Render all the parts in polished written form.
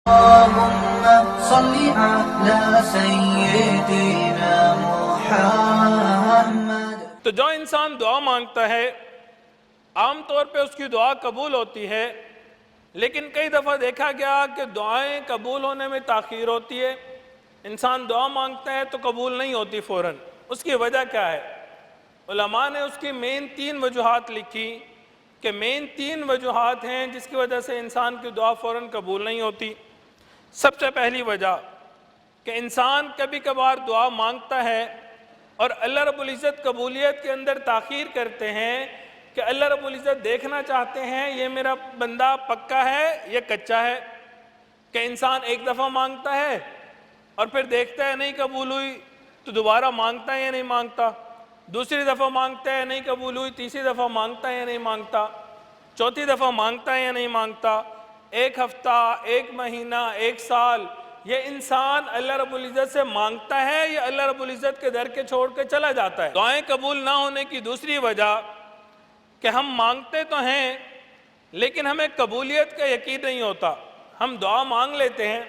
اللهم صل على سيدنا محمد۔ تو جو انسان دعا مانگتا ہے عام طور پہ اس کی دعا قبول ہوتی ہے، لیکن کئی دفعہ دیکھا گیا کہ دعائیں قبول ہونے میں تاخیر ہوتی ہے۔ انسان دعا مانگتا ہے تو قبول نہیں ہوتی فوراً۔ اس کی وجہ کیا ہے؟ علماء نے اس کی مین 3 وجوہات لکھی کہ مین 3 وجوہات ہیں جس کی وجہ سے انسان کی دعا فوراً قبول نہیں ہوتی۔ سب سے پہلی وجہ کہ انسان کبھی کبھار دعا مانگتا ہے اور اللہ رب العزت قبولیت کے اندر تاخیر کرتے ہیں کہ اللہ رب العزت دیکھنا چاہتے ہیں یہ میرا بندہ پکا ہے یا کچا ہے۔ کہ انسان ایک دفعہ مانگتا ہے اور پھر دیکھتا ہے نہیں قبول ہوئی تو دوبارہ مانگتا ہے یا نہیں مانگتا، دوسری دفعہ مانگتا ہے نہیں قبول ہوئی، تیسری دفعہ مانگتا ہے یا نہیں مانگتا، چوتھی دفعہ مانگتا ہے یا نہیں مانگتا، 1 ہفتہ، 1 مہینہ، 1 سال، یہ انسان اللہ رب العزت سے مانگتا ہے یا اللہ رب العزت کے در کے چھوڑ کے چلا جاتا ہے۔ دعائیں قبول نہ ہونے کی دوسری وجہ کہ ہم مانگتے تو ہیں لیکن ہمیں قبولیت کا یقین نہیں ہوتا۔ ہم دعا مانگ لیتے ہیں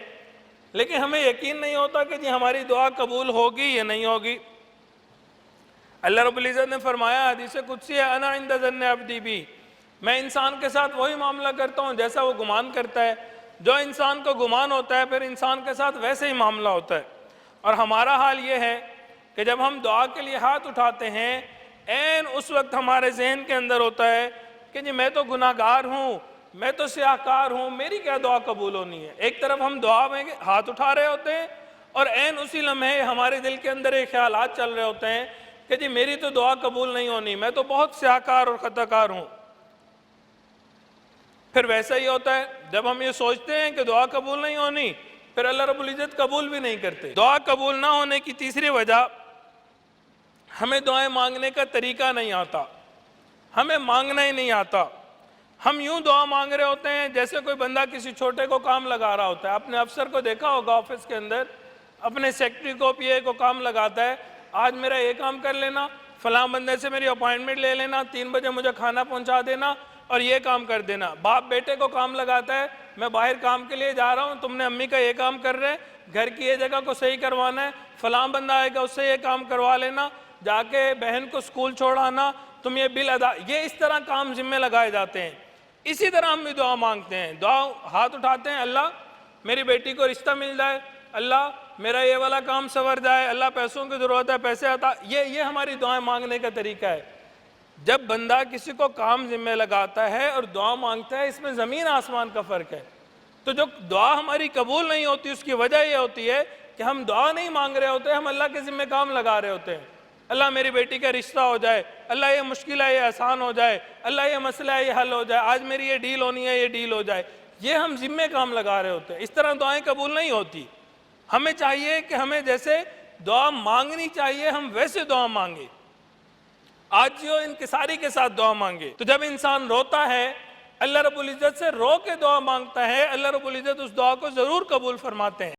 لیکن ہمیں یقین نہیں ہوتا کہ جی ہماری دعا قبول ہوگی یا نہیں ہوگی۔ اللہ رب العزت نے فرمایا حدیث قدسی ہے، انا عند ظن عبدی بی، میں انسان کے ساتھ وہی معاملہ کرتا ہوں جیسا وہ گمان کرتا ہے۔ جو انسان کو گمان ہوتا ہے پھر انسان کے ساتھ ویسے ہی معاملہ ہوتا ہے۔ اور ہمارا حال یہ ہے کہ جب ہم دعا کے لیے ہاتھ اٹھاتے ہیں عین اس وقت ہمارے ذہن کے اندر ہوتا ہے کہ جی میں تو گناہگار ہوں، میں تو سیاہکار ہوں، میری کیا دعا قبول ہونی ہے۔ ایک طرف ہم دعا میں ہاتھ اٹھا رہے ہوتے ہیں اور عین اسی لمحے ہمارے دل کے اندر ایک خیالات چل رہے ہوتے ہیں کہ جی میری تو دعا قبول نہیں ہونی، میں تو بہت سیاہکار اور خطا کار ہوں۔ پھر ویسا ہی ہوتا ہے جب ہم یہ سوچتے ہیں کہ دعا قبول نہیں ہونی پھر اللہ رب العزت قبول بھی نہیں کرتے۔ دعا قبول نہ ہونے کی تیسری وجہ ہمیں دعائیں مانگنے کا طریقہ نہیں آتا، ہمیں مانگنا ہی نہیں آتا۔ ہم یوں دعا مانگ رہے ہوتے ہیں جیسے کوئی بندہ کسی چھوٹے کو کام لگا رہا ہوتا ہے۔ اپنے افسر کو دیکھا ہوگا آفس کے اندر، اپنے سیکٹری کو پی اے کو کام لگاتا ہے، آج میرا یہ کام کر لینا، فلاں بندے سے میری اپوائنٹمنٹ لے لینا، 3 بجے مجھے کھانا پہنچا دینا اور یہ کام کر دینا۔ باپ بیٹے کو کام لگاتا ہے، میں باہر کام کے لیے جا رہا ہوں، تم نے امی کا یہ کام کر رہے، گھر کی یہ جگہ کو صحیح کروانا ہے، فلاں بندہ آئے گا اس سے یہ کام کروا لینا، جا کے بہن کو سکول چھوڑانا، تم یہ بل ادا، یہ اس طرح کام ذمہ لگائے جاتے ہیں۔ اسی طرح ہم بھی دعا مانگتے ہیں، دعا ہاتھ اٹھاتے ہیں، اللہ میری بیٹی کو رشتہ مل جائے، اللہ میرا یہ والا کام سنور جائے، اللہ پیسوں کی ضرورت ہے پیسے عطا، یہ ہماری دعائیں مانگنے کا طریقہ ہے۔ جب بندہ کسی کو کام ذمہ لگاتا ہے اور دعا مانگتا ہے، اس میں زمین آسمان کا فرق ہے۔ تو جو دعا ہماری قبول نہیں ہوتی اس کی وجہ یہ ہوتی ہے کہ ہم دعا نہیں مانگ رہے ہوتے، ہم اللہ کے ذمہ کام لگا رہے ہوتے ہیں۔ اللہ میری بیٹی کا رشتہ ہو جائے، اللہ یہ مشکل ہے یہ آسان ہو جائے، اللہ یہ مسئلہ ہے یہ حل ہو جائے، آج میری یہ ڈیل ہونی ہے یہ ڈیل ہو جائے، یہ ہم ذمہ کام لگا رہے ہوتے ہیں۔ اس طرح دعائیں قبول نہیں ہوتی۔ ہمیں چاہیے کہ ہمیں جیسے دعا مانگنی چاہیے ہم ویسے دعا مانگیں، عاجزی و انکساری کے ساتھ دعا مانگے۔ تو جب انسان روتا ہے اللہ رب العزت سے رو کے دعا مانگتا ہے، اللہ رب العزت اس دعا کو ضرور قبول فرماتے ہیں۔